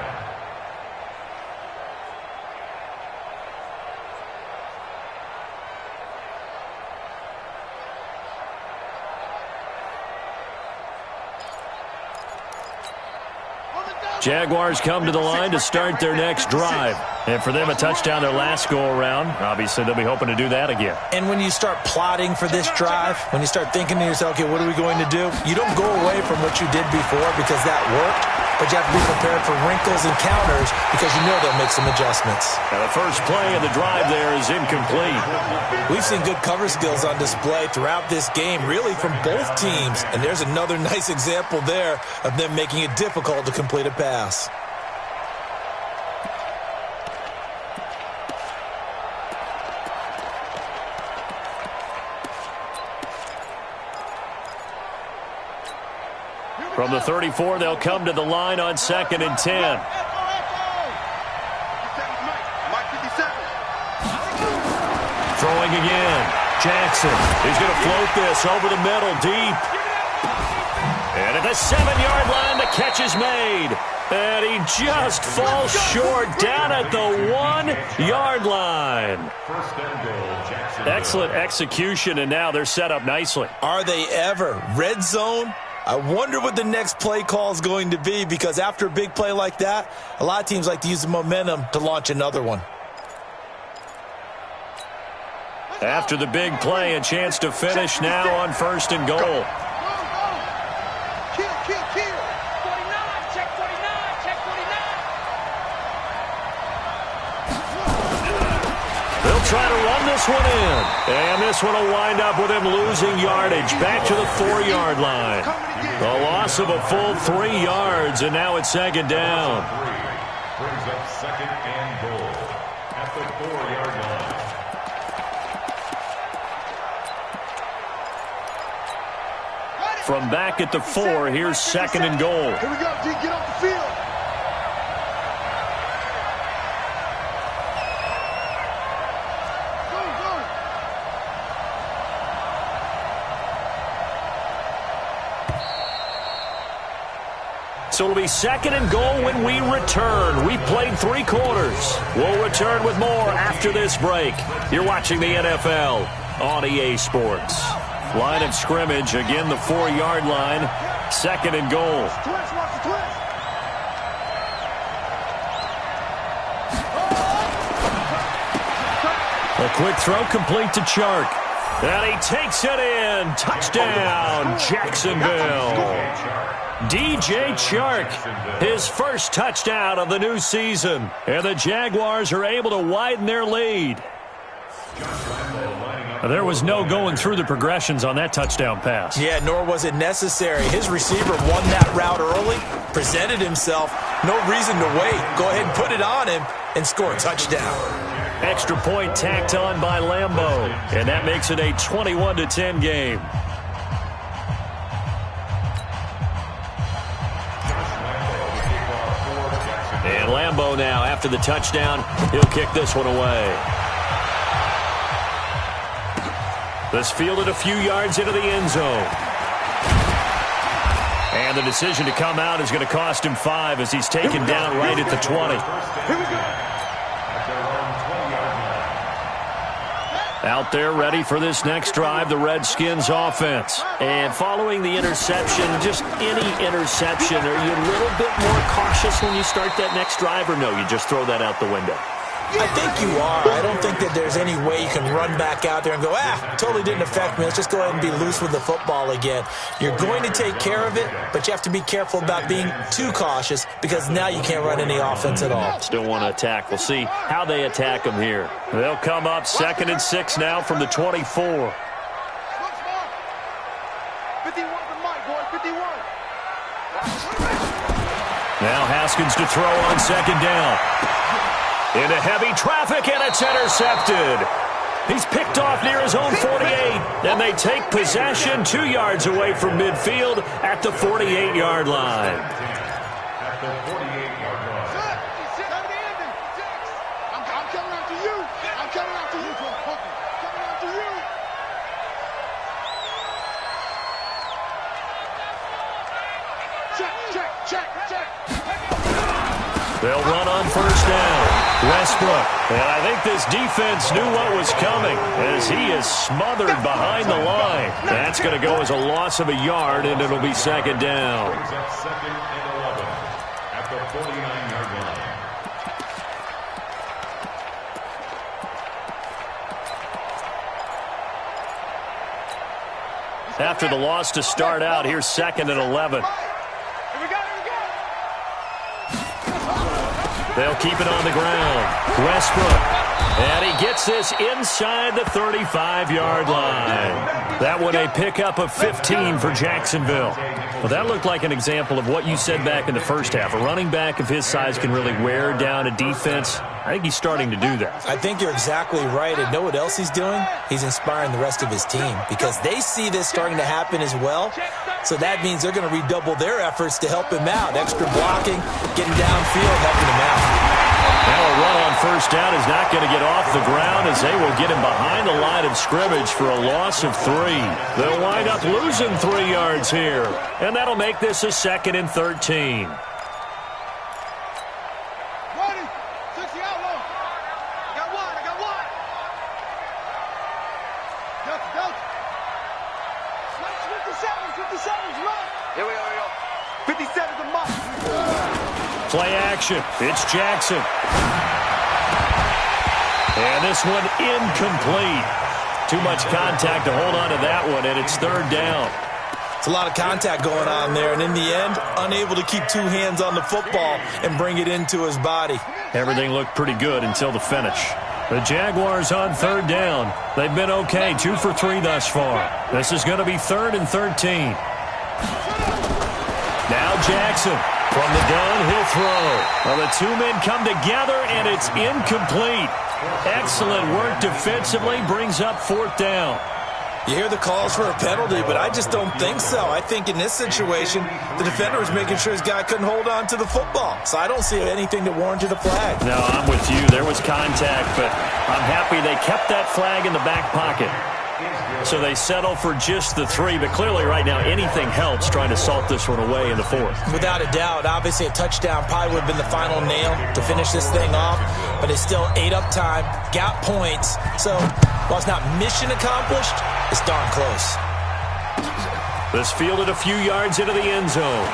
Speaker 5: Jaguars come to the line to start their next drive. And for them, a touchdown their last go-around. Obviously, they'll be hoping to do that again.
Speaker 7: And when you start plotting for this drive, when you start thinking to yourself, okay, what are we going to do? You don't go away from what you did before because that worked, but you have to be prepared for wrinkles and counters because you know they'll make some adjustments.
Speaker 5: Now the first play of the drive there is incomplete.
Speaker 7: We've seen good cover skills on display throughout this game, really from both teams. And there's another nice example there of them making it difficult to complete a pass.
Speaker 5: From the 34, they'll come to the line on 2nd and 10. Throwing again. Jackson. He's going to float this over the middle, deep. And at the 7-yard line, the catch is made. And he just falls short down at the 1-yard line.
Speaker 8: First and goal, Jackson.
Speaker 5: Excellent execution, and now they're set up nicely.
Speaker 7: Are they ever? Red zone? I wonder what the next play call is going to be because after a big play like that, a lot of teams like to use the momentum to launch another one.
Speaker 5: After the big play, a chance to finish now on 1st and goal. They'll try to run this one in. And this one will wind up with him losing yardage back to the 4-yard line. A loss of a full 3 yards, and now it's 2nd down.
Speaker 8: Brings up 2nd and goal at the 4-yard line.
Speaker 5: From back at the 4, here's 2nd and goal.
Speaker 6: Here we go, D. Get off the field.
Speaker 5: So it'll be 2nd and goal when we return. We've played 3 quarters. We'll return with more after this break. You're watching the NFL on EA Sports. Line of scrimmage, again the 4-yard line. 2nd and goal. A quick throw complete to Chark. And he takes it in. Touchdown, Jacksonville. DJ Chark, his first touchdown of the new season. And the Jaguars are able to widen their lead. There was no going through the progressions on that touchdown pass.
Speaker 7: Yeah, nor was it necessary. His receiver won that route early, presented himself. No reason to wait. Go ahead and put it on him and score a touchdown.
Speaker 5: Extra point tacked on by Lambeau. And that makes it a 21-10 game. And Lambeau now, after the touchdown, he'll kick this one away. This fielded a few yards into the end zone. And the decision to come out is going to cost him 5 as he's taken down right at the 20.
Speaker 6: Here we go.
Speaker 5: Out there ready for this next drive, the Redskins offense. And following the interception, just any interception, are you a little bit more cautious when you start that next drive, or no, you just throw that out the window?
Speaker 7: I think you are. I don't think that there's any way you can run back out there and go, totally didn't affect me. Let's just go ahead and be loose with the football again. You're going to take care of it, but you have to be careful about being too cautious because now you can't run any offense at all.
Speaker 5: Still want to attack. We'll see how they attack them here. They'll come up 2nd and 6 now from the 24.
Speaker 6: 51 for Mike, boy, 51.
Speaker 5: Now Haskins to throw on 2nd down. Into heavy traffic, and it's intercepted. He's picked off near his own 48, and they take possession 2 yards away from midfield at the 48-yard line.
Speaker 8: At the 48-yard line.
Speaker 6: I'm coming after you. I'm coming after you. Coming after you. Check.
Speaker 5: They'll run on 1st down. Westbrook. And I think this defense knew what was coming as he is smothered behind the line. That's going to go as a loss of a yard, and it'll be 2nd down.
Speaker 8: Brings up 2nd and 11 at the 49-yard line.
Speaker 5: After the loss to start out, here's 2nd and 11. They'll keep it on the ground. Westbrook. And he gets this inside the 35-yard line. That one a pickup of 15 for Jacksonville. Well, that looked like an example of what you said back in the first half. A running back of his size can really wear down a defense. I think he's starting to do that.
Speaker 7: I think you're exactly right. And know what else he's doing? He's inspiring the rest of his team because they see this starting to happen as well. So that means they're going to redouble their efforts to help him out. Extra blocking, getting downfield, helping him out.
Speaker 5: Now a run on 1st down is not going to get off the ground as they will get him behind the line of scrimmage for a loss of 3. They'll wind up losing 3 yards here. And that'll make this a 2nd and 13.
Speaker 6: Here we go. 57's a must.
Speaker 5: Play action. It's Jackson. And this one incomplete. Too much contact to hold on to that one, and it's 3rd down.
Speaker 7: It's a lot of contact going on there, and in the end, unable to keep 2 hands on the football and bring it into his body.
Speaker 5: Everything looked pretty good until the finish. The Jaguars on 3rd down. They've been okay, 2 for 3 thus far. This is going to be 3rd and 13. Now Jackson from the gun, he'll throw. Well, the 2 men come together, and it's incomplete. Excellent work defensively, brings up 4th down.
Speaker 7: You hear the calls for a penalty, but I just don't think so. I think in this situation, the defender was making sure his guy couldn't hold on to the football. So I don't see anything that warranted a flag.
Speaker 5: No, I'm with you. There was contact, but I'm happy they kept that flag in the back pocket. So they settle for just the 3, but clearly right now anything helps trying to salt this one away in the 4th.
Speaker 7: Without a doubt, obviously a touchdown probably would have been the final nail to finish this thing off, but it's still 8 up time, got points. So while it's not mission accomplished, it's darn close.
Speaker 5: This fielded a few yards into the end zone.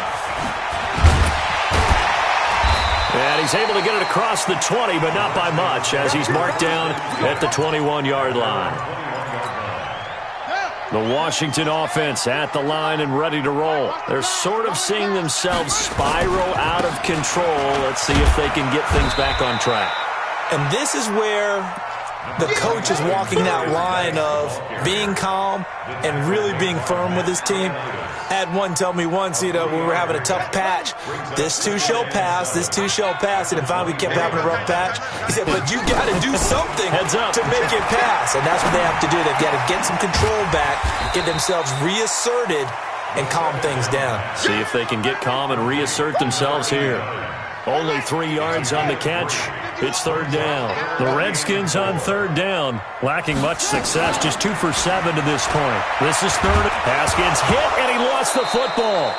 Speaker 5: And he's able to get it across the 20, but not by much as he's marked down at the 21-yard line. The Washington offense at the line and ready to roll. They're sort of seeing themselves spiral out of control. Let's see if they can get things back on track.
Speaker 7: And this is where the coach is walking that line of being calm and really being firm with his team. I had one tell me once, when we were having a tough patch, this too shall pass, this too shall pass, and finally we kept having a rough patch. He said, but you got to do something to make it pass, and that's what they have to do. They've got to get some control back, get themselves reasserted, and calm things down.
Speaker 5: See if they can get calm and reassert themselves here. Only 3 yards on the catch. It's 3rd down. The Redskins on 3rd down, lacking much success, just 2 for 7 to this point. This is 3rd. Haskins hit, and he lost the football.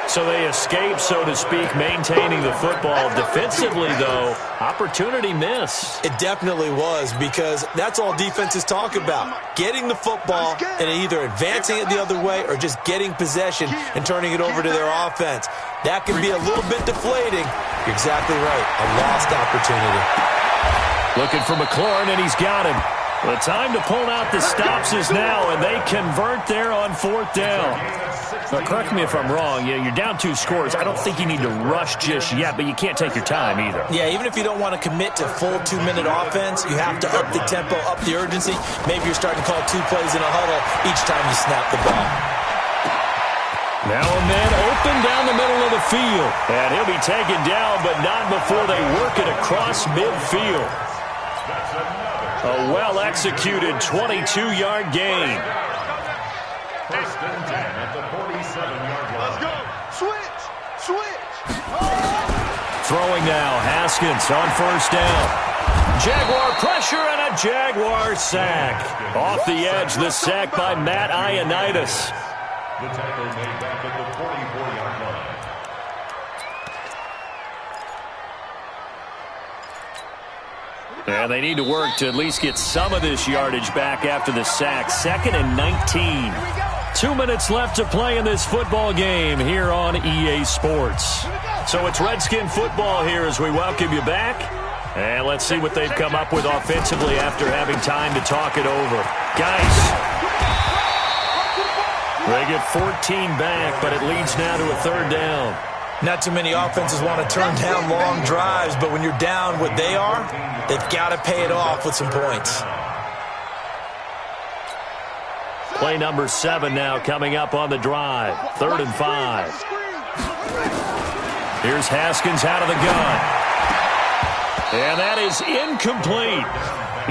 Speaker 5: So they escape, so to speak, maintaining the football. Defensively, though, opportunity miss.
Speaker 7: It definitely was, because that's all defenses talk about. Getting the football and either advancing it the other way or just getting possession and turning it over to their offense. That can be a little bit deflating. You're exactly right. A lost opportunity.
Speaker 5: Looking for McLaurin, and he's got him. The time to pull out the stops is now, and they convert there on 4th down. Now, correct me if I'm wrong. You're down 2 scores. I don't think you need to rush just yet, but you can't take your time either.
Speaker 7: Yeah, even if you don't want to commit to full 2-minute offense, you have to up the tempo, up the urgency. Maybe you're starting to call 2 plays in a huddle each time you snap the ball.
Speaker 5: Now a man open down the middle of the field. And he'll be taken down, but not before they work it across midfield. A well-executed 22-yard gain.
Speaker 8: 1st and 10 at the 47-yard line.
Speaker 6: Let's go. Switch.
Speaker 5: Throwing now, Haskins on 1st down. Jaguar pressure and a Jaguar sack. Off the edge, the sack by Matt Ioannidis.
Speaker 8: The tackle made back at the 44-yard line.
Speaker 5: And they need to work to at least get some of this yardage back after the sack. 2nd and 19. 2 minutes left to play in this football game here on EA Sports. So it's Redskin football here as we welcome you back. And let's see what they've come up with offensively after having time to talk it over. Guys, they get 14 back, but it leads now to a 3rd down.
Speaker 7: Not too many offenses want to turn down long drives, but when you're down what they are, they've got to pay it off with some points.
Speaker 5: Play number 7 now coming up on the drive. 3rd and 5. Here's Haskins out of the gun. And that is incomplete.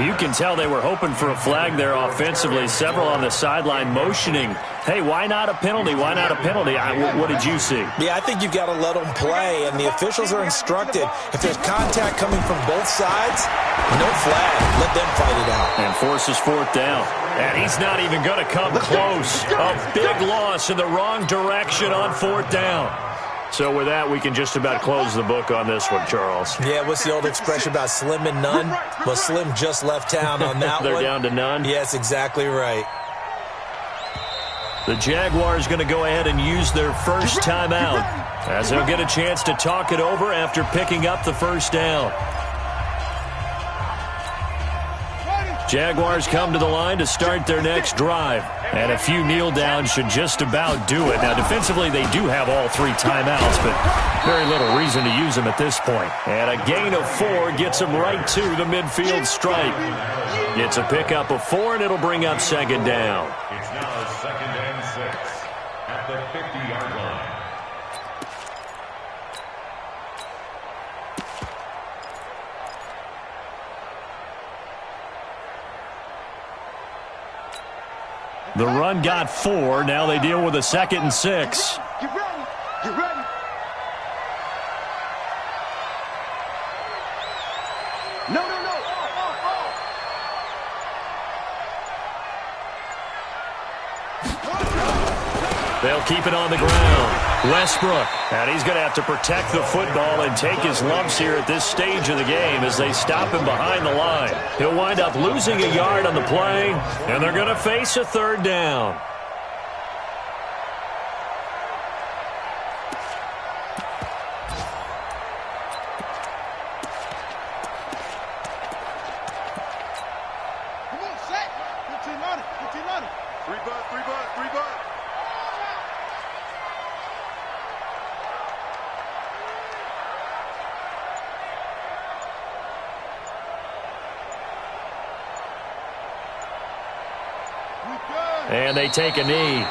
Speaker 5: You can tell they were hoping for a flag there offensively. Several on the sideline motioning, hey, why not a penalty? Why not a penalty? What did you see?
Speaker 7: Yeah, I think you've got to let them play, and the officials are instructed. If there's contact coming from both sides, no flag. Let them fight it out.
Speaker 5: And forces 4th down. And he's not even going to come close. A big loss in the wrong direction on 4th down. So with that, we can just about close the book on this one, Charles.
Speaker 7: Yeah, what's the old expression about Slim and none? Well, Slim just left town on that
Speaker 5: They're
Speaker 7: one.
Speaker 5: down to none?
Speaker 7: Yes, exactly right.
Speaker 5: The Jaguars going to go ahead and use their first timeout as they'll get a chance to talk it over after picking up the 1st down. Jaguars come to the line to start their next drive. And a few kneel downs should just about do it. Now, defensively, they do have all 3 timeouts, but very little reason to use them at this point. And a gain of 4 gets them right to the midfield stripe. It's a pickup of 4, and it'll bring up 2nd down.
Speaker 8: It's now 2nd and 6 at the 50-yard line.
Speaker 5: The run got 4. Now they deal with a 2nd and 6.
Speaker 6: Get ready. Get ready. No.
Speaker 5: They'll keep it on the ground. Westbrook, and he's going to have to protect the football and take his lumps here at this stage of the game as they stop him behind the line. He'll wind up losing a yard on the play, and they're going to face a 3rd down.
Speaker 6: Come on, set. 15 on it. 3 butt.
Speaker 5: And they take a knee.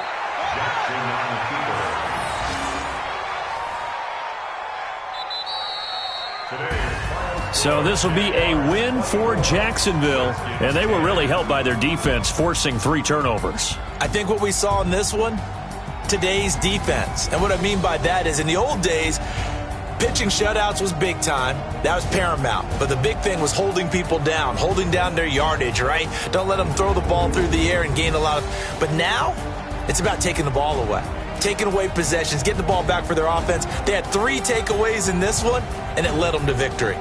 Speaker 5: So this will be a win for Jacksonville, and they were really helped by their defense, forcing 3 turnovers.
Speaker 7: I think what we saw in this one, today's defense. And what I mean by that is in the old days, pitching shutouts was big time. That was paramount. But the big thing was holding people down, holding down their yardage, right? Don't let them throw the ball through the air and gain a lot of... But now, it's about taking the ball away. taking away possessions, getting the ball back for their offense. They had 3 takeaways in this one, and it led them to victory.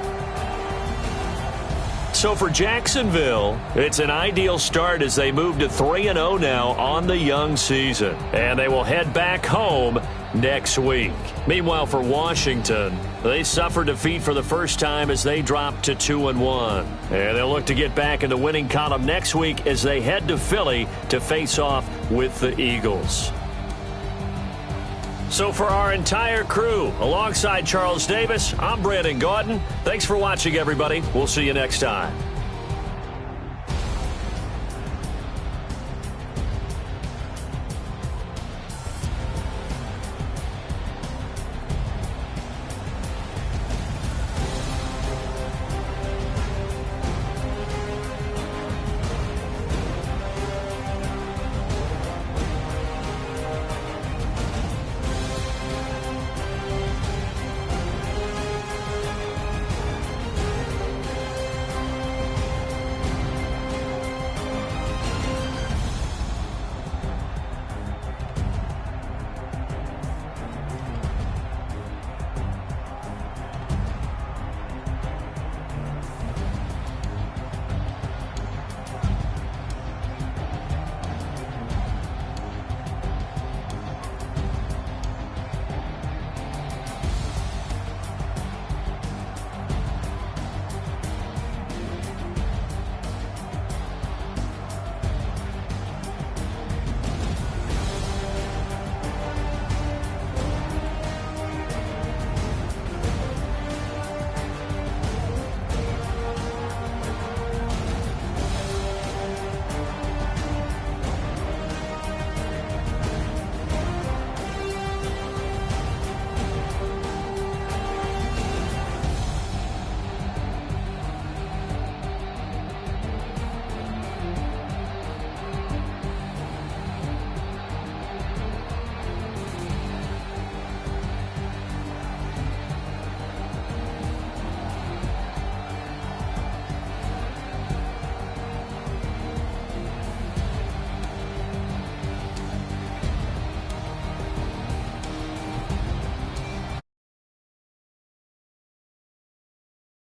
Speaker 5: So for Jacksonville, it's an ideal start as they move to 3-0 now on the young season. And they will head back home next week. Meanwhile, for Washington, they suffered defeat for the first time as they dropped to 2-1. And they'll look to get back in the winning column next week as they head to Philly to face off with the Eagles. So for our entire crew, alongside Charles Davis, I'm Brandon Gaudin. Thanks for watching, everybody. We'll see you next time.